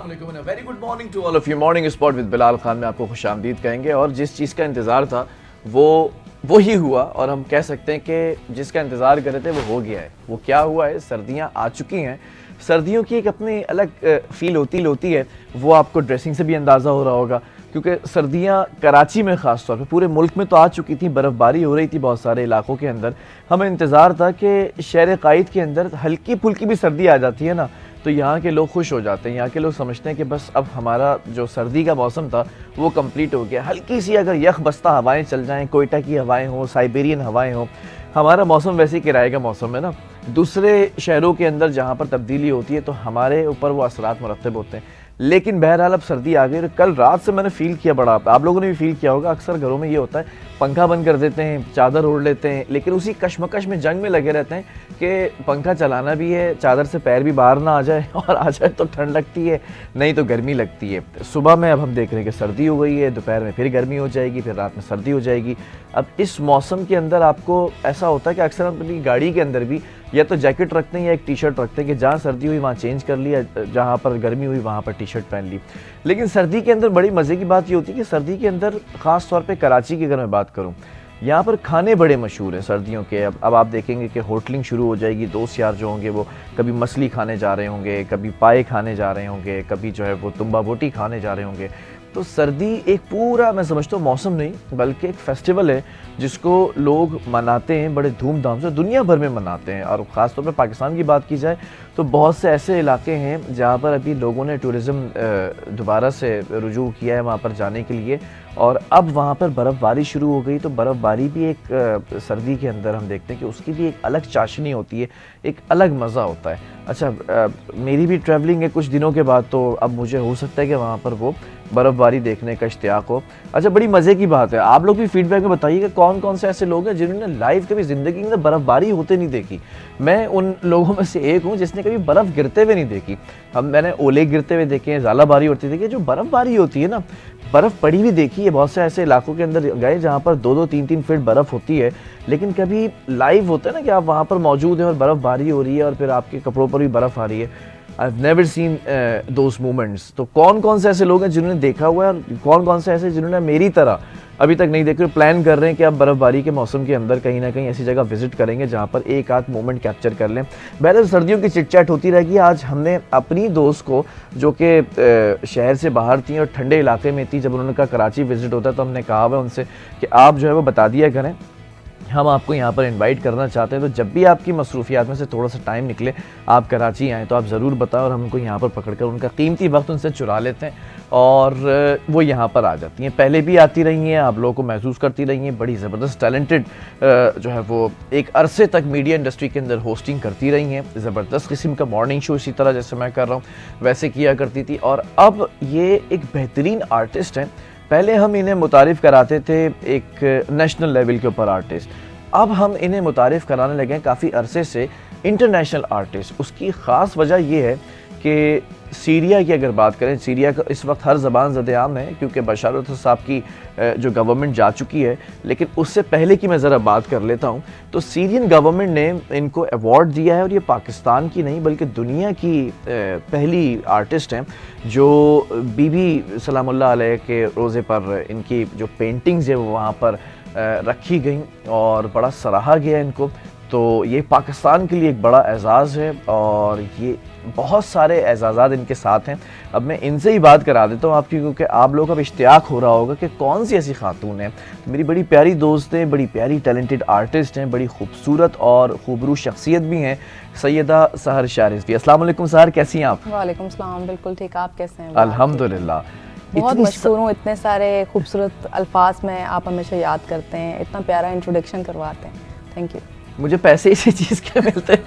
Very good morning to all of you. Morning spot with Bilal Khan में आपको खुशामदीद कहेंगे। और जिस चीज़ का इंतज़ार था वो ही हुआ, और हम कह सकते हैं कि जिसका इंतज़ार कर रहे थे वो हो गया है। वो क्या हुआ है, सर्दियाँ आ चुकी हैं। सर्दियों की एक अपनी अलग फील होती है। वो आपको ड्रेसिंग से भी अंदाज़ा हो रहा होगा, क्योंकि सर्दियाँ कराची में ख़ास तौर पे, पूरे मुल्क में तो आ चुकी थी, बर्फ़बारी हो रही थी बहुत सारे इलाकों के अंदर। हमें इंतज़ार था कि शहर क़ाइद के अंदर हल्की फुल्की भी सर्दी आ जाती है ना, तो यहाँ के लोग खुश हो जाते हैं। यहाँ के लोग समझते हैं कि बस अब हमारा जो सर्दी का मौसम था वो कंप्लीट हो गया। हल्की सी अगर यख बस्ता हवाएं चल जाएं, कोयटा की हवाएं हों, साइबेरियन हवाएं हों, हमारा मौसम वैसे ही किराए का मौसम है ना। दूसरे शहरों के अंदर जहाँ पर तब्दीली होती है तो हमारे ऊपर वो असरात मुरतब होते हैं। लेकिन बहरहाल अब सर्दी आ गई और कल रात से मैंने फ़ील किया, बड़ा आप लोगों ने भी फ़ील किया होगा। अक्सर घरों में ये होता है, पंखा बंद कर देते हैं, चादर ओढ़ लेते हैं, लेकिन उसी कश्मकश में जंग में लगे रहते हैं कि पंखा चलाना भी है, चादर से पैर भी बाहर ना आ जाए, और आ जाए तो ठंड लगती है, नहीं तो गर्मी लगती है। सुबह में अब हम देख रहे हैं कि सर्दी हो गई है, दोपहर में फिर गर्मी हो जाएगी, फिर रात में सर्दी हो जाएगी। अब इस मौसम के अंदर आपको ऐसा होता है कि अक्सर हम अपनी गाड़ी के अंदर भी या तो जैकेट रखते हैं या एक टी शर्ट रखते हैं कि जहाँ सर्दी हुई वहाँ चेंज कर लिया, जहाँ पर गर्मी हुई वहाँ पर टी शर्ट पहन ली। लेकिन सर्दी के अंदर बड़ी मज़े की बात ये होती है कि सर्दी के अंदर ख़ास तौर पे कराची की अगर मैं बात करूँ, यहाँ पर खाने बड़े मशहूर हैं सर्दियों के। अब आप देखेंगे कि होटलिंग शुरू हो जाएगी। दोस्त यार जो होंगे वो कभी मछली खाने जा रहे होंगे, कभी पाए खाने जा रहे होंगे, कभी जो है वो तुम्बा बोटी खाने जा रहे होंगे। तो सर्दी एक पूरा, मैं समझता हूँ, मौसम नहीं बल्कि एक फेस्टिवल है जिसको लोग मनाते हैं बड़े धूमधाम से, दुनिया भर में मनाते हैं। और ख़ास तौर पे पाकिस्तान की बात की जाए तो बहुत से ऐसे इलाके हैं जहाँ पर अभी लोगों ने टूरिज़्म दोबारा से रुजू किया है वहाँ पर जाने के लिए, और अब वहाँ पर बर्फ़बारी शुरू हो गई। तो बर्फ़बारी भी एक सर्दी के अंदर हम देखते हैं कि उसकी भी एक अलग चाशनी होती है, एक अलग मज़ा होता है। अच्छा, मेरी भी ट्रैवलिंग है कुछ दिनों के बाद, तो अब मुझे हो सकता है कि वहाँ पर वो बर्फ़बारी देखने का इश्तियाक हो। अच्छा, बड़ी मज़े की बात है, आप लोग भी फीडबैक में बताइएगा कौन कौन से ऐसे लोग हैं जिन्होंने लाइव कभी ज़िंदगी में बर्फ़बारी होते नहीं देखी। मैं उन लोगों में से एक हूँ जिसने कभी बर्फ़ गिरते हुए नहीं देखी। मैंने ओले गिरते हुए देखे हैं, ज़ालाबारी होती देखी, जो बर्फ़बारी होती है ना, बर्फ़ पड़ी भी देखी है। बहुत से ऐसे इलाकों के अंदर गए जहाँ पर 2-2, 3-3 फीट बर्फ़ होती है, लेकिन कभी लाइव होता है ना कि आप वहाँ पर मौजूद हैं और बर्फ़बारी हो रही है और फिर आपके कपड़ों पर भी बर्फ़ आ रही है। I've never seen those moments। तो कौन कौन से ऐसे लोग हैं जिन्होंने देखा हुआ है, और कौन कौन से ऐसे जिन्होंने मेरी तरह अभी तक नहीं देखे, प्लान कर रहे हैं कि आप बर्फ़बारी के मौसम के अंदर कहीं ना कहीं ऐसी जगह विजिट करेंगे जहाँ पर एक आध मोमेंट कैप्चर कर लें। बहरहाल सर्दियों की चिटचैट होती रहेगी। आज हमने अपनी दोस्त को, जो कि शहर से बाहर थी और ठंडे इलाके में थी, जब उन्होंने कहा कराची विजिट होता है तो हमने कहा हुआ उनसे कि आप जो है वो बता दिया करें, हम आपको यहाँ पर इनवाइट करना चाहते हैं। तो जब भी आपकी मसरूफियात में से थोड़ा सा टाइम निकले, आप कराची आएँ तो आप ज़रूर बताओ, और हम उनको यहाँ पर पकड़ कर उनका कीमती वक्त उनसे चुरा लेते हैं और वो यहाँ पर आ जाती हैं। पहले भी आती रही हैं, आप लोगों को महसूस करती रही हैं। बड़ी ज़बरदस्त टैलेंटेड जो है वो एक अरसे तक मीडिया इंडस्ट्री के अंदर होस्टिंग करती रही हैं। ज़बरदस्त किस्म का मॉर्निंग शो इसी तरह जैसे मैं कर रहा हूँ वैसे किया करती थी, और अब ये एक बेहतरीन आर्टिस्ट हैं। पहले हम इन्हें मुतारिफ़ कराते थे एक नेशनल लेवल के ऊपर आर्टिस्ट, अब हम इन्हें मुतारिफ़ कराने लगे हैं काफ़ी अरसे से इंटरनेशनल आर्टिस्ट। उसकी ख़ास वजह यह है कि सीरिया की अगर बात करें, सीरिया का इस वक्त हर ज़बान ज़द-ए-आम है क्योंकि बशार अल-असद साहब की जो गवर्नमेंट जा चुकी है। लेकिन उससे पहले की मैं ज़रा बात कर लेता हूँ। तो सीरियन गवर्नमेंट ने इनको अवार्ड दिया है, और ये पाकिस्तान की नहीं बल्कि दुनिया की पहली आर्टिस्ट हैं जो बीबी सलामुल्लाह अलैह के रोज़े पर इनकी जो पेंटिंग्स है वो वहाँ पर रखी गई और बड़ा सराहा गया इनको। तो ये पाकिस्तान के लिए एक बड़ा एज़ाज़ है, और ये बहुत सारे एज़ाज़ात इनके साथ हैं। अब मैं इनसे ही बात करा देता हूँ आपकी, क्योंकि आप लोगों का इश्तियाक हो रहा होगा कि कौन सी ऐसी खातून है। तो मेरी बड़ी प्यारी दोस्त हैं, बड़ी प्यारी टैलेंटेड आर्टिस्ट हैं, बड़ी खूबसूरत और खूबरू शख्सियत भी हैं, सैयदा सहर शारिज़वी। अस्सलाम वालेकुम सहर, कैसी हैं आप? वालेकुम सलाम, बिल्कुल ठीक, आप कैसे हैं? अल्हम्दुलिल्लाह। बहुत मशहूर हूँ, इतने सारे खूबसूरत अल्फाज में आप हमेशा याद करते हैं, इतना प्यारा इंट्रोडक्शन करवाते हैं, थैंक यू। मुझे पैसे इसी चीज़ के मिलते हैं।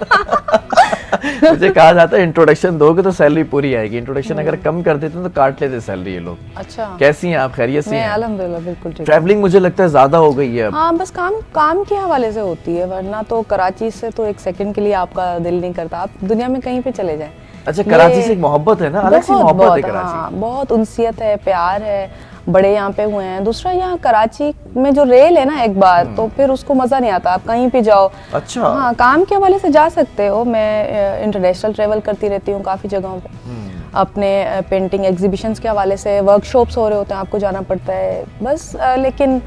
मुझे कहा जाता है इंट्रोडक्शन दोगे तो सैलरी पूरी आएगी, इंट्रोडक्शन अगर कम कर देते हैं तो काट लेते सैलरी ये लोग। अच्छा, कैसी हैं आप? खैरियत से हैं? अल्हम्दुलिल्लाह बिल्कुल ठीक। ट्रैवलिंग मुझे लगता है ज़्यादा हो गई है अब। हाँ, बस काम के हवाले से होती है, वरना तो कराची से तो एक सेकंड के लिए आपका दिल नहीं करता, आप दुनिया में कहीं पे चले जाएं। अच्छा, कराची से एक मोहब्बत है ना, अलग सी मोहब्बत है कराची। हाँ, बहुत उनसियत है, प्यार है, बड़े यहाँ पे हुए हैं। दूसरा, यहाँ कराची में जो रेल है ना एक बार, तो फिर उसको मज़ा नहीं आता, आप कहीं भी जाओ। अच्छा, हाँ, काम के हवाले से जा सकते हो। मैं इंटरनेशनल ट्रेवल करती रहती हूँ काफ़ी जगहों पे। अपने पेंटिंग एग्जीबिशंस के हवाले से वर्कशॉप्स हो रहे होते हैं, आपको जाना पड़ता है बस। लेकिन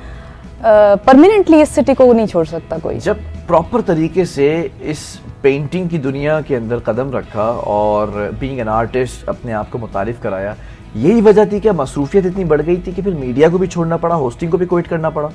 परमानेंटली इस सिटी को नहीं छोड़ सकता कोई। जब प्रॉपर तरीके से इस पेंटिंग की दुनिया के अंदर कदम रखा और बीइंग एन आर्टिस्ट अपने आप को मुतारिफ कराया, यही वजह थी क्या मसरूफियत इतनी बढ़ गई थी कि फिर मीडिया को भी छोड़ना पड़ा, होस्टिंग को भी क्विट करना पड़ा?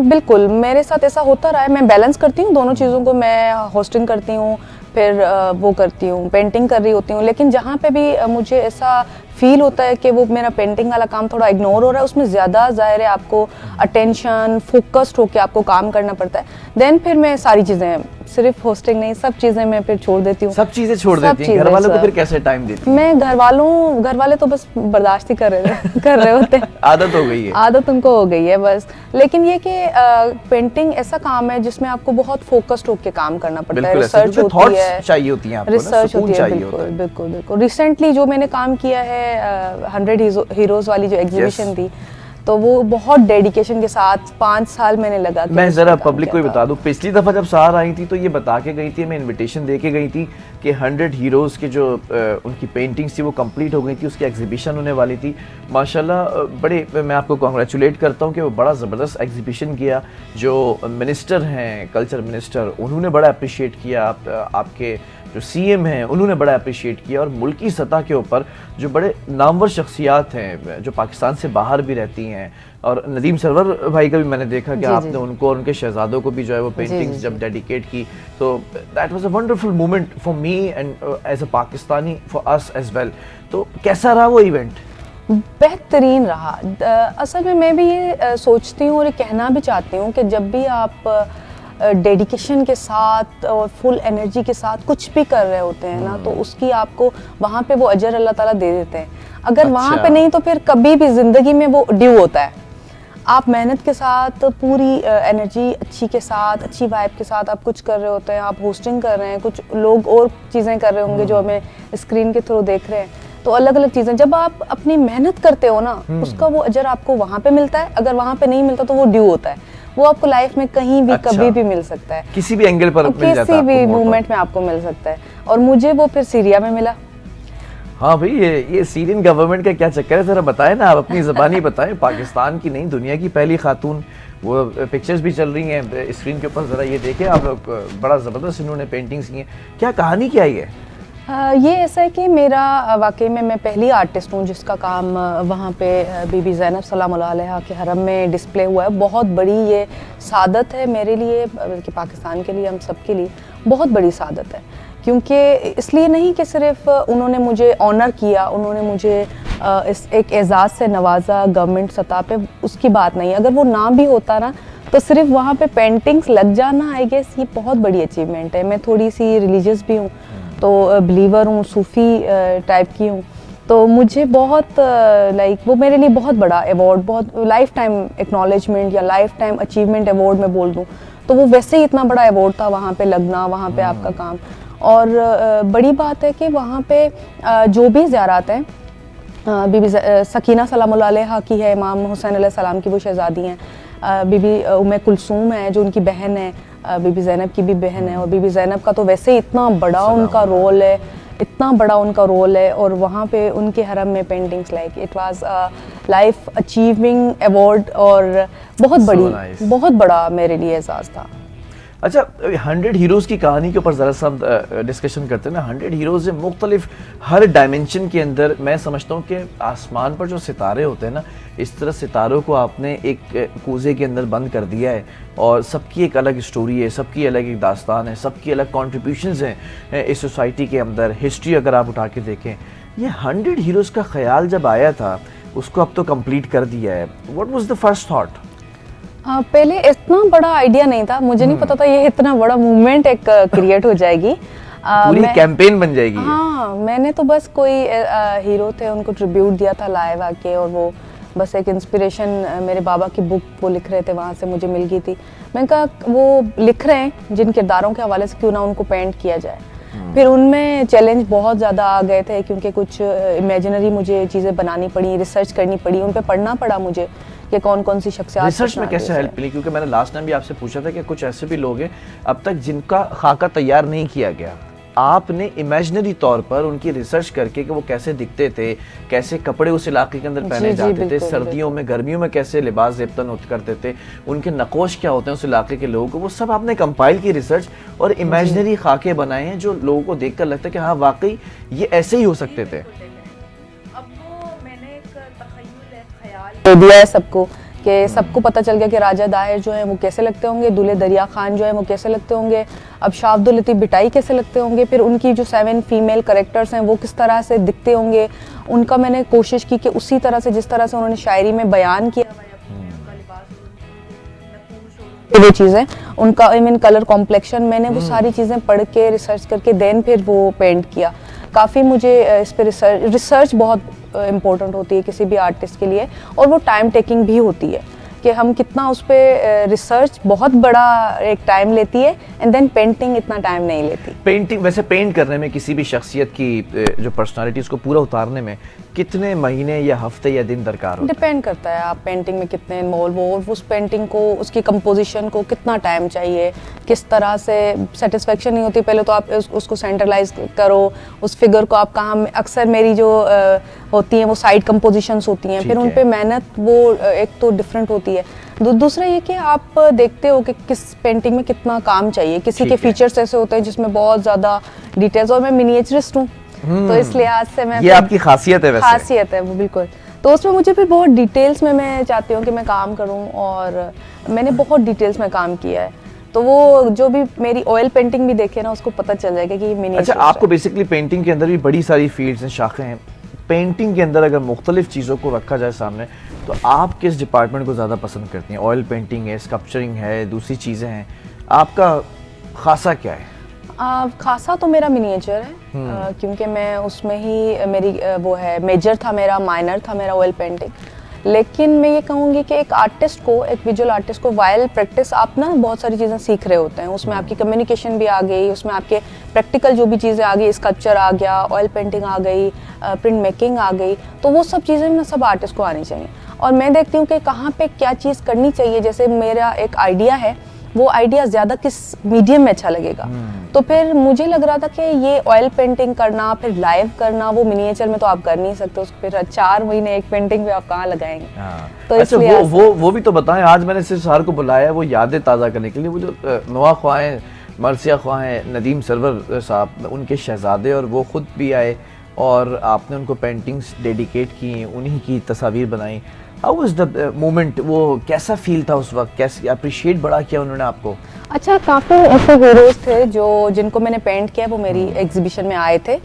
बिल्कुल मेरे साथ ऐसा होता रहा है। मैं बैलेंस करती हूँ दोनों चीज़ों को, मैं होस्टिंग करती हूँ, फिर वो करती हूँ, पेंटिंग कर रही होती हूँ। लेकिन जहाँ पे भी मुझे ऐसा फील होता है कि वो मेरा पेंटिंग वाला काम थोड़ा इग्नोर हो रहा है, उसमें ज़्यादा ज़ाहिर है आपको अटेंशन फोकस्ड होकर आपको काम करना पड़ता है, देन फिर मैं सारी चीज़ें, सिर्फ होस्टिंग नहीं, सब चीज़ें मैं फिर छोड़ देती हूँ। सब चीज़ें छोड़ देती हैं? घर वालों को फिर कैसे टाइम देती हैं? मैं घर वाले तो बस बर्दाश्त ही कर रहे होते हैं। आदत हो गई है? आदत उनको हो गई है बस। लेकिन ये कि पेंटिंग ऐसा काम है जिसमें आपको बहुत फोकस्ड होकर काम करना पड़ता है, रिसर्च होती है, चाहिए होती है, रिसर्च होती है। बिल्कुल बिल्कुल बिल्कुल। रिसेंटली जो मैंने काम किया है 100 हीरोज वाली जो एग्जीबिशन थी, तो वो बहुत डेडिकेशन के साथ 5 साल मैंने लगा के मैं जरा पब्लिक को भी बता दूं, पिछली दफा जब सार आई थी तो ये बता के गई थी, मैं इनविटेशन दे के गई थी कि 100 हीरोज के जो उनकी पेंटिंग्स थी वो कंप्लीट हो गई थी, उसकी एग्जीबिशन होने वाली थी। माशाल्लाह बड़े, मैं आपको कांग्रेचुलेट करता हूं कि वो बड़ा ज़बरदस्त एग्जीबिशन किया। जो मिनिस्टर हैं, कल्चर मिनिस्टर, उन्होंने बड़ा अप्रिशिएट किया, आपके जो सीएम हैं उन्होंने बड़ा अप्रिशिएट किया, और मुल्की सतह के ऊपर जो बड़े नामवर शख्सियात हैं जो पाकिस्तान से बाहर भी रहती हैं, और नदीम सरवर भाई का भी मैंने देखा कि आपने उनको और उनके शहजादों को भी जो है वो पेंटिंग्स जब डेडिकेट की, तो that was a wonderful moment for me and as a Pakistani, for us as well. तो कैसा रहा वो इवेंट? बेहतरीन रहा। असल में मैं भी ये सोचती हूँ और ये कहना भी चाहती हूँ कि जब भी आप डेडिकेशन के साथ और फुल एनर्जी के साथ कुछ भी कर रहे होते हैं ना, तो उसकी आपको वहाँ पे वो अजर अल्लाह ताला दे देते हैं। अगर वहाँ पे नहीं तो फिर कभी भी ज़िंदगी में वो ड्यू होता है। आप मेहनत के साथ, पूरी एनर्जी अच्छी के साथ, अच्छी वाइब के साथ आप कुछ कर रहे होते हैं, आप होस्टिंग कर रहे हैं, कुछ लोग और चीज़ें कर रहे होंगे जो हमें स्क्रीन के थ्रू देख रहे हैं, तो अलग अलग चीज़ें जब आप अपनी मेहनत करते हो ना, उसका वो अजर आपको वहाँ पे मिलता है। अगर वहाँ पे नहीं मिलता तो वो ड्यू होता है, वो आपको लाइफ में कहीं भी कभी भी मिल सकता है, किसी भी एंगल पर मिल जाता है, किसी भी मूवमेंट में आपको मिल सकता है। और मुझे वो फिर सीरिया में मिला। हाँ भाई, ये सीरियन गवर्नमेंट का क्या चक्कर है, जरा बताएं ना, आप अपनी ज़बानी बताएं। पाकिस्तान की नहीं, दुनिया की पहली खातून, वो पिक्चर्स भी चल रही हैं स्क्रीन के ऊपर, ज़रा ये देखें आप लोग, बड़ा ज़बरदस्त इन्होंने पेंटिंग्स की हैं। क्या कहानी क्या है? ये ऐसा है कि मेरा वाकई में मैं पहली आर्टिस्ट हूँ जिसका काम वहाँ पे बीबी ज़ैनब सलामुल्लाह अलैहा के हरम में डिस्प्ले हुआ है। बहुत बड़ी ये सादत है मेरे लिए, बल्कि पाकिस्तान के लिए, हम सब के लिए बहुत बड़ी सादत है। क्योंकि इसलिए नहीं कि सिर्फ उन्होंने मुझे ऑनर किया, उन्होंने मुझे इस एक एजाज़ से नवाजा गवर्नमेंट सतह पे, उसकी बात नहीं। अगर वो ना भी होता ना, तो सिर्फ वहाँ पे पेंटिंग्स लग जाना, आई गेस ये बहुत बड़ी अचीवमेंट है। मैं थोड़ी सी रिलीजियस भी हूँ, तो बिलीवर हूँ, सूफ़ी टाइप की हूँ, तो मुझे बहुत लाइक वो मेरे लिए बहुत बड़ा अवार्ड, बहुत लाइफ टाइम एक्नॉलेजमेंट या लाइफ टाइम अचीवमेंट अवार्ड मैं बोल दूँ, तो वो वैसे ही इतना बड़ा अवार्ड था वहाँ पे लगना, वहाँ पे आपका काम। और बड़ी बात है कि वहाँ पे जो भी ज़ियारत हैं, बीबी सकीना सलामुल्लाह अलैहा की है, इमाम हुसैन अलैहि सलाम की वो शहज़ादी हैं, बीबी उम्मे कुलसूम है जो उनकी बहन है, बीबी ज़ैनब की भी बहन है। और बीबी ज़ैनब का तो वैसे ही इतना बड़ा उनका रोल है, इतना बड़ा उनका रोल है, और वहाँ पे उनके हरम में paintings like it was life achieving award, और बहुत बड़ा मेरे लिए एहसास था। अच्छा, 100 हीरोज़ की कहानी के ऊपर ज़रा सा डिस्कशन करते हैं ना। 100 हीरोज़ में मुख्तलिफ हर डायमेंशन के अंदर, मैं समझता हूँ कि आसमान पर जो सितारे होते हैं ना, इस तरह सितारों को आपने एक कूज़े के अंदर बंद कर दिया है, और सबकी एक अलग स्टोरी है, सबकी अलग एक दास्तान है, सबकी अलग कॉन्ट्रीब्यूशंस हैं इस सोसाइटी के अंदर। हिस्ट्री अगर आप उठा के देखें, ये 100 हीरोज़ का ख्याल जब आया था, उसको अब तो कंप्लीट कर दिया है, what was the first thought? पहले इतना बड़ा आइडिया नहीं था, मुझे नहीं पता था ये इतना बड़ा मूवमेंट एक क्रिएट हो जाएगी, पूरी कैंपेन बन जाएगी। हाँ, मैंने तो बस कोई हीरो थे उनको ट्रिब्यूट दिया था लाइव आके, और वो बस एक इंस्पिरेशन, मेरे बाबा की बुक वो लिख रहे थे, वहाँ से मुझे मिल गई थी। मैंने कहा वो लिख रहे हैं जिन किरदारों के हवाले से, क्यों ना उनको पेंट किया जाए। फिर उनमें चैलेंज बहुत ज़्यादा आ गए थे, क्योंकि कुछ इमेजिनरी मुझे चीज़ें बनानी पड़ी, रिसर्च करनी पड़ी, उन पर पढ़ना पड़ा मुझे कि कौन कौन सी शख्सियत। रिसर्च में कैसे हेल्प मिली? क्योंकि मैंने लास्ट टाइम भी आपसे पूछा था कि कुछ ऐसे भी लोग हैं अब तक जिनका खाका तैयार नहीं किया गया, आपने इमेजिनरी तौर पर उनकी रिसर्च करके कि वो कैसे दिखते थे, कैसे कपड़े उस इलाके के अंदर पहने जाते थे, सर्दियों में गर्मियों में कैसे लिबास ज़ेबतन करते थे, उनके नकोश क्या होते हैं उस इलाके के लोगों को, वो सब आपने कंपाइल की रिसर्च और इमेजिनरी खाके बनाए हैं जो लोगों को देखकर लगता है कि हाँ वाकई ये ऐसे ही हो सकते थे। दे दिया है सबको कि सबको पता चल गया कि राजा दाहिर जो है वो कैसे लगते होंगे, दूल्हे दरिया खान जो है वो कैसे लगते होंगे, अब शाह अब्दुल लतीफ़ बिटाई कैसे लगते होंगे, फिर उनकी जो 7 फीमेल कैरेक्टर्स हैं वो किस तरह से दिखते होंगे, उनका मैंने कोशिश की कि उसी तरह से जिस तरह से उन्होंने शायरी में बयान किया वो चीज़ें, उनका आई मीन कलर कॉम्प्लेक्शन, मैंने वो सारी चीज़ें पढ़ के रिसर्च करके देन फिर वो पेंट किया। काफ़ी मुझे इस पर रिसर्च बहुत इम्पोर्टेंट होती है किसी भी आर्टिस्ट के लिए, और वो टाइम टेकिंग भी होती है कि हम कितना उस पर रिसर्च बहुत बड़ा एक टाइम लेती है एंड देन पेंटिंग इतना टाइम नहीं लेती। पेंटिंग वैसे पेंट करने में किसी भी शख्सियत की जो पर्सनालिटी उसको पूरा उतारने में कितने महीने या हफ्ते या दिन दरकार होता है? डिपेंड करता है आप पेंटिंग में कितने इन्वॉल्व हो, उस पेंटिंग को, उसकी कंपोजिशन को कितना टाइम चाहिए, किस तरह से सेटिस्फेक्शन नहीं होती, पहले तो आप उसको सेंट्रलाइज करो, उस फिगर को आप कहाँ, अक्सर मेरी जो होती हैं वो साइड कंपोजिशंस होती हैं, फिर उन पे मेहनत वो एक तो डिफरेंट होती है, दूसरा ये कि आप देखते हो कि किस पेंटिंग में कितना काम चाहिए, किसी के फीचर्स ऐसे होते हैं जिसमें बहुत ज़्यादा डिटेल्स, और मैं मिनिएचरिस्ट हूँ तो इस लिहाज से मैं, ये आपकी खासियत है, वैसे खासियत है वो बिल्कुल, तो उसमें मुझे फिर बहुत डिटेल्स में मैं चाहती हूँ कि मैं काम करूँ, और मैंने बहुत डिटेल्स में काम किया है, तो वो जो भी मेरी ऑयल पेंटिंग भी देखे ना उसको पता चल जाएगा कि ये मिनिएचर। अच्छा, आपको बेसिकली पेंटिंग के अंदर भी बड़ी सारी फील्ड्स हैं, शाखें हैं, पेंटिंग के अंदर अगर मुख्तलिफ चीज़ों को रखा जाए सामने तो आप किस डिपार्टमेंट को ज़्यादा पसंद करती हैं? ऑयल पेंटिंग है, स्कल्पचरिंग है, दूसरी चीज़ें हैं, आपका खासा क्या है? खासा तो मेरा मिनिएचर है, क्योंकि मैं उसमें ही मेरी वो है, मेजर था मेरा, माइनर था मेरा ऑयल पेंटिंग, लेकिन मैं ये कहूँगी कि एक आर्टिस्ट को, एक विजुअल आर्टिस्ट को वाइल प्रैक्टिस आप ना बहुत सारी चीज़ें सीख रहे होते हैं, उसमें आपकी कम्युनिकेशन भी आ गई, उसमें आपके प्रैक्टिकल जो भी चीज़ें आ गई, स्कल्पचर आ गया, ऑयल पेंटिंग आ गई, प्रिंट मेकिंग आ गई, तो वो सब चीज़ें ना सब आर्टिस्ट को आनी चाहिए, और मैं देखती हूँ कि कहाँ पे क्या चीज़ करनी चाहिए, जैसे मेरा एक आइडिया है, वो आइडिया ज़्यादा किस मीडियम में अच्छा लगेगा, तो फिर मुझे लग रहा था कि ये ऑयल पेंटिंग करना, फिर लाइव करना, वो मिनिएचर में तो आप कर नहीं सकते, उसको फिर 4 महीने एक पेंटिंग पे आप कहाँ लगाएंगे। तो अच्छा, वो भी तो बताएं, आज मैंने सिर्फ सर को बुलाया वो यादें ताज़ा करने के लिए, वो जो नवा ख्वाहें, मरसिया ख्वाहें, नदीम सरवर साहब, उनके शहजादे, और वो ख़ुद भी आए और आपने उनको पेंटिंग्स डेडिकेट की, उन्हीं की तस्वीर बनाई। हाउ वाज द मोमेंट, वो कैसा फील था उस वक्त, कैसे अप्रिशिएट बड़ा किया उन्होंने आपको? अच्छा, काफ़ी ऐसे हीरोज थे जो जिनको मैंने पेंट किया, वो मेरी एग्जीबिशन में आए थे,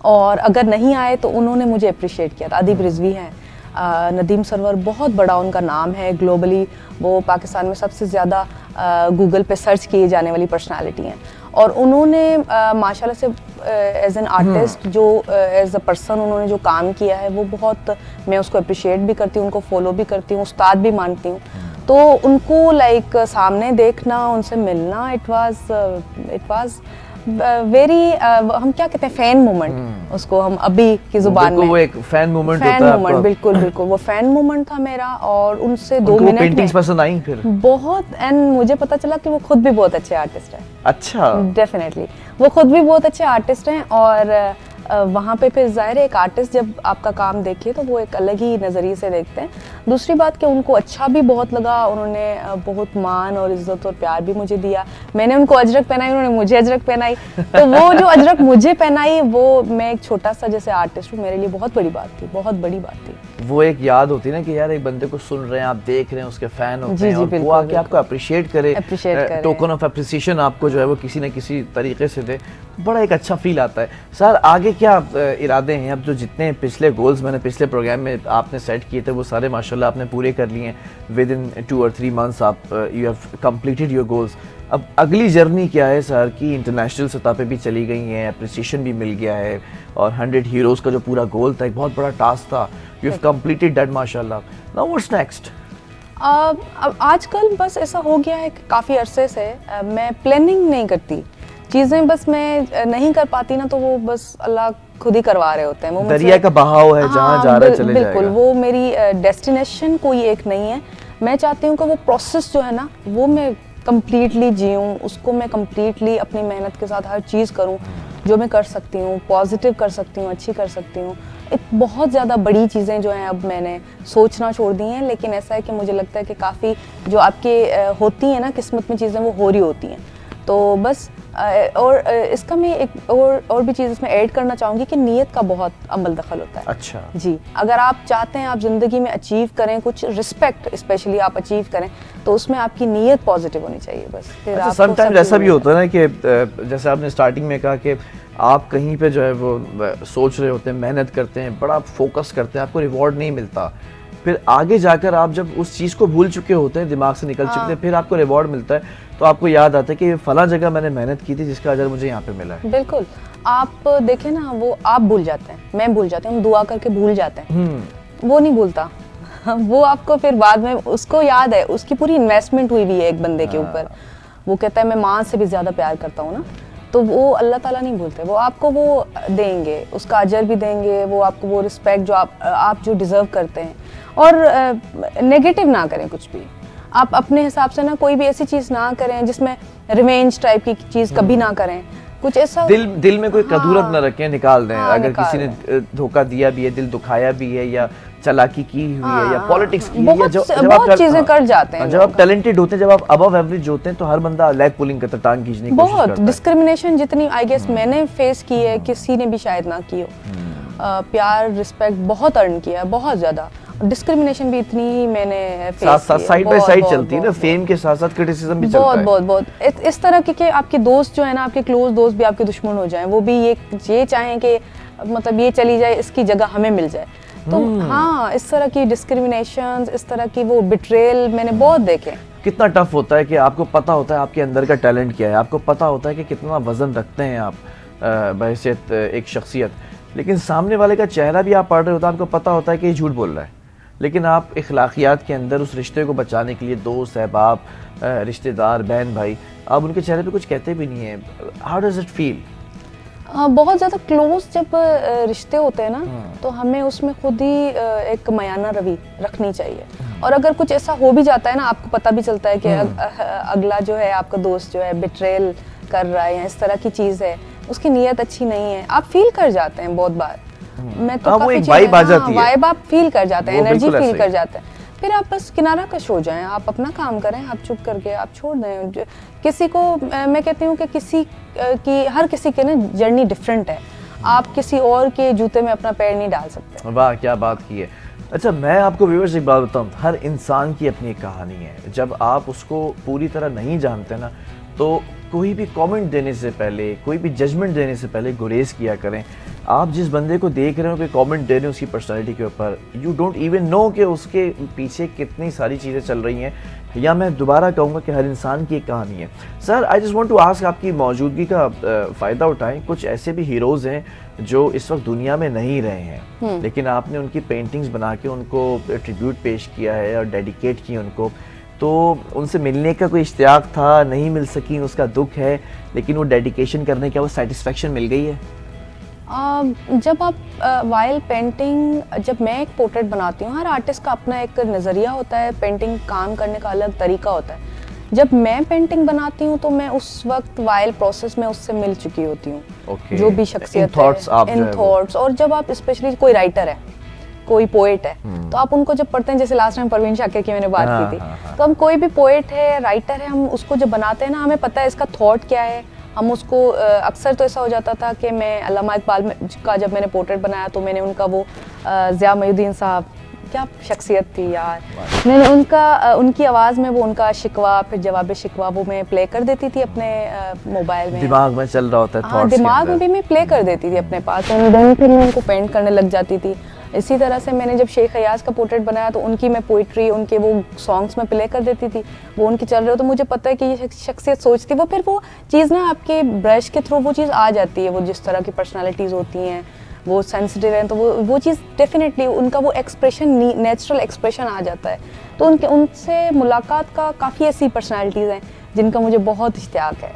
और अगर नहीं आए तो उन्होंने मुझे अप्रिशिएट किया था। अदीब रिजवी हैं, नदीम सरवर बहुत बड़ा उनका नाम है ग्लोबली, वो पाकिस्तान में सबसे ज़्यादा गूगल पे सर्च किए जाने वाली पर्सनालिटी हैं, और उन्होंने माशाल्लाह से एज एन आर्टिस्ट जो एज अ पर्सन उन्होंने जो काम किया है वो बहुत, मैं उसको अप्रिशिएट भी करती हूँ, उनको फॉलो भी करती हूँ, उस्ताद भी मानती हूँ, तो उनको लाइक सामने देखना, उनसे मिलना, इट वाज वेरी, हम क्या कहते हैं, फैन मोमेंट, उसको हम अभी की जुबान में, वो एक फैन मोमेंट होता है आपका। बिल्कुल बिल्कुल, वो फैन मोमेंट था मेरा, और उनसे 2 मिनट पेंटिंग्स पसंद आई फिर बहुत, एंड मुझे पता चला कि वो खुद भी बहुत अच्छे आर्टिस्ट हैं। अच्छा, डेफिनेटली वो खुद भी बहुत अच्छे आर्टिस्ट हैं, और वहाँ पे फिर ज़ाहिर है एक आर्टिस्ट जब आपका काम देखे तो वो एक अलग ही नज़रिए से देखते हैं। दूसरी बात कि उनको अच्छा भी बहुत लगा, उन्होंने बहुत मान और इज़्ज़त और प्यार भी मुझे दिया, मैंने उनको अजरक पहनाई, उन्होंने मुझे अजरक पहनाई, तो वो जो अजरक मुझे पहनाई, वो मैं एक छोटा सा जैसे आर्टिस्ट हूँ, मेरे लिए बहुत बड़ी बात थी, बहुत बड़ी बात थी। वो एक याद होती है ना कि यार एक बंदे को सुन रहे हैं, आप देख रहे हैं, उसके फैन होते हैं, और वो आके आपको अप्रिशिएट करे, टोकन ऑफ अप्रिसिएशन आपको जो है वो किसी न किसी तरीके से दे, बड़ा एक अच्छा फील आता है। सर आगे क्या इरादे हैं? अब जो जितने पिछले गोल्स मैंने पिछले प्रोग्राम में आपने सेट किए थे वो सारे माशाल्लाह आपने पूरे कर लिए हैं, विद इन 2 or 3 months आप you have completed your goals. अब अगली जर्नी क्या है सर की? इंटरनेशनल सतह पे भी चली गई हैं, अप्रिसिएशन भी मिल गया है, और 100 हीरोज़ का जो पूरा गोल था, एक बहुत बड़ा टास्क था, यू हैव कंप्लीटेड दैट माशाल्लाह। Now what's next? अब आजकल बस ऐसा हो गया है कि काफ़ी अरसे से मैं प्लानिंग नहीं करती चीज़ें, बस मैं नहीं कर पाती ना, तो वो बस अल्लाह खुद ही करवा रहे होते हैं, वो दरिया का बहाव है, जहाँ जा रहा है चले बिल्कुल जाएगा। वो मेरी डेस्टिनेशन कोई एक नहीं है, मैं चाहती हूँ कि वो प्रोसेस जो है ना वो मैं कम्प्लीटली जीऊँ, उसको मैं कम्प्लीटली अपनी मेहनत के साथ हर चीज़ करूँ, जो मैं कर सकती हूँ, पॉजिटिव कर सकती हूँ, अच्छी कर सकती हूँ। बहुत ज़्यादा बड़ी चीज़ें जो हैं अब मैंने सोचना छोड़ दी हैं, लेकिन ऐसा है कि मुझे लगता है कि काफ़ी जो आपके होती हैं ना किस्मत में चीज़ें, वो हो रही होती हैं। तो बस और इसका मैं एक और भी चीज़ इसमें ऐड करना चाहूँगी कि नीयत का बहुत अमल दखल होता है। अच्छा जी, अगर आप चाहते हैं आप ज़िंदगी में अचीव करें कुछ, रिस्पेक्ट स्पेशली आप अचीव करें, तो उसमें आपकी नीयत पॉजिटिव होनी चाहिए बस। फिर अच्छा, समटाइम्स ऐसा भी होता है ना कि जैसे आपने स्टार्टिंग में कहा कि आप कहीं पे जो है वो सोच रहे होते हैं, मेहनत करते हैं, बड़ा फोकस करते हैं, आपको रिवॉर्ड नहीं मिलता, फिर आगे जाकर आप जब उस चीज़ को भूल चुके होते हैं, दिमाग से निकल चुके हैं, फिर आपको रिवॉर्ड मिलता है, तो आपको याद आता है कि फला जगह मैंने मेहनत की थी जिसका अजर मुझे यहाँ पे मिला है। बिल्कुल, आप देखें ना, वो आप भूल जाते हैं, मैं भूल जाते हैं, हम दुआ करके भूल जाते हैं, वो नहीं भूलता। वो आपको फिर बाद में उसको याद है, उसकी पूरी इन्वेस्टमेंट हुई हुई है एक बंदे के ऊपर। वो कहता है मैं माँ से भी ज़्यादा प्यार करता हूँ ना, तो वो अल्लाह ताला नहीं भूलते, वो आपको वो देंगे, उसका अजर भी देंगे, वो आपको वो रिस्पेक्ट जो आप जो डिज़र्व करते हैं। और नेगेटिव ना करें कुछ भी, आप अपने हिसाब से ना कोई भी ऐसी चीज़ ना करें जिसमें रिवेंज टाइप की चीज़ कभी ना करें, कुछ ऐसा दिल में कोई कदूरत न रखें, निकाल दें। अगर निकाल किसी ने धोखा दिया भी है, दिल दुखाया भी है, या चालाकी की हुई है, या पॉलिटिक्स की है, या बहुत चीजें कर जाते हैं। जब आप टैलेंटेड होते हैं, जब आप अबव एवरेज होते हैं, तो हर बंदा लेग पुलिंग करता, टांग खींचने की कोशिश करता है। बहुत डिस्क्रिमिनेशन जितनी आई गेस मैंने फेस की है, किसी ने भी शायद ना की हो। प्यार, रिस्पेक्ट बहुत अर्न किया है, बहुत ज्यादा। डिस्क्रिमिनेशन भी इतनी ही मैंने फेस साथ साथ साइड बाय साइड चलती है ना, फेम के साथ साथ क्रिटिसिज्म भी चलता है। बहुत इस तरह के आपके दोस्त जो है ना, आपके क्लोज दोस्त भी आपके दुश्मन हो जाएं, वो भी ये चाहें कि मतलब ये चली जाए, इसकी जगह हमें मिल जाए। तो हाँ, इस तरह की डिस्क्रिमिनेशन, इस तरह की वो बिट्रेल मैंने बहुत देखे। कितना टफ होता है कि आपको पता होता है आपके अंदर का टैलेंट क्या है, आपको पता होता है कि कितना वजन रखते हैं आप बहैसियत एक शख्सियत, लेकिन सामने वाले का चेहरा भी आप पढ़ रहे होते हैं, आपको पता होता है कि ये झूठ बोल रहा है, लेकिन आप इखलाकियात के अंदर उस रिश्ते को बचाने के लिए दोस्त, अहबाब, रिश्तेदार, बहन भाई, आप उनके चेहरे पे कुछ कहते भी नहीं है। How does it feel? बहुत ज़्यादा क्लोज जब रिश्ते होते हैं ना, तो हमें उसमें खुद ही एक मयाना रवि रखनी चाहिए। और अगर कुछ ऐसा हो भी जाता है ना, आपको पता भी चलता है कि अगला जो है आपका दोस्त जो है बिट्रेल कर रहा है या इस तरह की चीज़ है, उसकी नीयत अच्छी नहीं है, आप फील कर जाते हैं बहुत बार। मैं तो वो एक वाइब आ जाती है, वाइब आप फील कर जाते हैं, एनर्जी फील कर जाते हैं, फिर आप बस किनारा कश हो जाएं, आप अपना काम करें, आप चुप करके आप छोड़ दें। किसी को मैं कहती हूँ कि किसी की हर किसी की ना जर्नी डिफरेंट है, आप किसी और के जूते में अपना पैर नहीं डाल सकते। वाह, क्या बात की है। अच्छा, मैं आपको व्यूअर्स एक बात बताऊँ, हर इंसान की अपनी एक कहानी है। जब आप उसको पूरी तरह नहीं जानते ना, तो कोई भी कमेंट देने से पहले, कोई भी जजमेंट देने से पहले गुरेज किया करें। आप जिस बंदे को देख रहे हो, कोई कमेंट दे रहे हो उसकी पर्सनैलिटी के ऊपर, यू डोंट इवन नो कि उसके पीछे कितनी सारी चीज़ें चल रही हैं। या मैं दोबारा कहूँगा कि हर इंसान की एक कहानी है। Sir, I just want to ask, आपकी मौजूदगी का फ़ायदा उठाएं, कुछ ऐसे भी हीरोज़ हैं जो इस वक्त दुनिया में नहीं रहे हैं, लेकिन आपने उनकी पेंटिंग्स बना के उनको ट्रिब्यूट पेश किया है और डेडिकेट किया उनको, तो उनसे मिलने का कोई इश्तियाक था, नहीं मिल सकी, उसका दुख है, लेकिन वो डेडिकेशन करने का वो सेटिस्फेक्शन मिल गई है? जब आप वाइल पेंटिंग, जब मैं एक पोर्ट्रेट बनाती हूँ, हर आर्टिस्ट का अपना एक नज़रिया होता है, पेंटिंग काम करने का अलग तरीका होता है। जब मैं पेंटिंग बनाती हूँ तो मैं उस वक्त वाइल प्रोसेस में उससे मिल चुकी होती हूँ, जो भी शख्सियत है, इन थॉट्स। और जब आप स्पेशली कोई राइटर है, कोई पोएट है, तो आप उनको जब पढ़ते हैं, जैसे लास्ट टाइम परवीन शाकिर की मैंने बात की थी, तो हम कोई भी पोएट है, राइटर है, हम उसको जब बनाते हैं ना, हमें पता है इसका थॉट क्या है। हम उसको अक्सर तो ऐसा हो जाता था कि मैं अल्लामा इकबाल का जब मैंने पोर्ट्रेट बनाया, तो मैंने उनका वो ज़िया मोइनुद्दीन साहब, क्या शख्सियत थी यार, मैंने उनकी आवाज़ में वो उनका शिकवा, फिर जवाब शिकवा, वो मैं प्ले कर देती थी अपने मोबाइल में, दिमाग में चल रहा होता है, हाँ, दिमाग में भी मैं प्ले कर देती थी अपने पास, फिर मैं उनको पेंट करने लग जाती थी। इसी तरह से मैंने जब शेख अयाज का पोर्ट्रेट बनाया, तो उनकी मैं पोइट्री, उनके वो सॉन्ग्स में प्ले कर देती थी, वो उनके चल रहे हो, तो मुझे पता है कि ये शख्सियत सोचती, वो फिर वो चीज़ ना आपके ब्रश के थ्रू वो चीज़ आ जाती है, वो जिस तरह की पर्सनालिटीज़ होती हैं, वो सेंसिटिव हैं, तो वो चीज़ डेफिनेटली उनका वो एक्सप्रेशन, नेचुरल एक्सप्रेशन आ जाता है। तो उनसे मुलाकात का काफ़ी ऐसी पर्सनालिटीज़ हैं जिनका मुझे बहुत इश्तियाक है।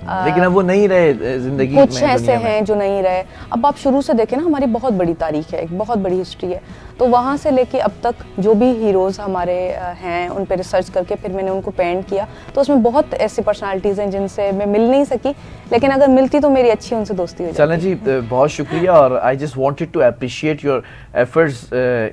लेकिन अब वो नहीं रहे जिंदगी में, कुछ ऐसे दुनिया में। हैं जो नहीं रहे। अब आप शुरू से देखें ना, हमारी बहुत बड़ी तारीख है, एक बहुत बड़ी हिस्ट्री है, तो वहाँ से लेके अब तक जो भी हीरोज़ हमारे हैं उन पे रिसर्च करके फिर मैंने उनको पेंट किया, तो उसमें बहुत ऐसी पर्सनालिटीज़ हैं जिनसे मैं मिल नहीं सकी, लेकिन अगर मिलती तो मेरी अच्छी उनसे दोस्ती हो जाती। चलें जी, बहुत शुक्रिया, और I just wanted to appreciate your efforts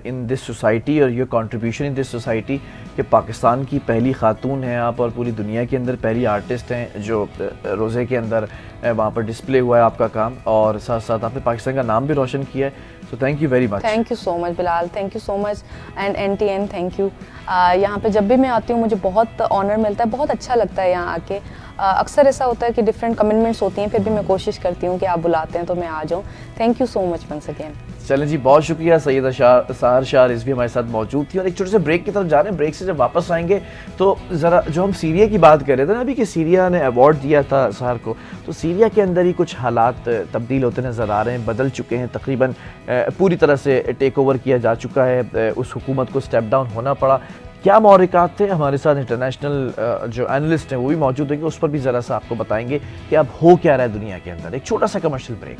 in this society और your contribution in this society, कि पाकिस्तान की पहली खातून हैं आप और पूरी दुनिया के अंदर पहली आर्टिस्ट हैं जो रोज़े के अंदर वहाँ पर डिस्प्ले हुआ है आपका काम, और साथ साथ आपने पाकिस्तान का नाम भी रोशन किया है। So thank you very much. Thank you so much Bilal, thank you so much, and NTN thank you. यहाँ पे जब भी मैं आती हूँ मुझे बहुत ऑनर मिलता है, बहुत अच्छा लगता है यहाँ आके। अक्सर ऐसा होता है कि डिफरेंट कमिटमेंट्स होती हैं, फिर भी मैं कोशिश करती हूँ कि आप बुलाते हैं तो मैं आ जाऊँ। Thank you so much once again. चलें जी, बहुत शुक्रिया। सैयदा सहर शाह रिजवी हमारे साथ मौजूद थी, और एक छोटे से ब्रेक की तरफ जा रहे हैं। ब्रेक से जब वापस आएंगे तो ज़रा जो हम सीरिया की बात कर रहे थे ना अभी, कि सीरिया ने अवार्ड दिया था सहर को, तो सीरिया के अंदर ही कुछ हालात तब्दील होते नज़र आ रहे हैं, बदल चुके हैं, तकरीबन पूरी तरह से टेक ओवर किया जा चुका है, उस हुकूमत को स्टेप डाउन होना पड़ा। क्या महरिकात थे? हमारे साथ इंटरनेशनल जो एनालिस्ट हैं वो भी मौजूद होंगे, उस पर भी ज़रा सा आपको बताएंगे कि अब हो क्या रहा है दुनिया के अंदर। एक छोटा सा कमर्शियल ब्रेक।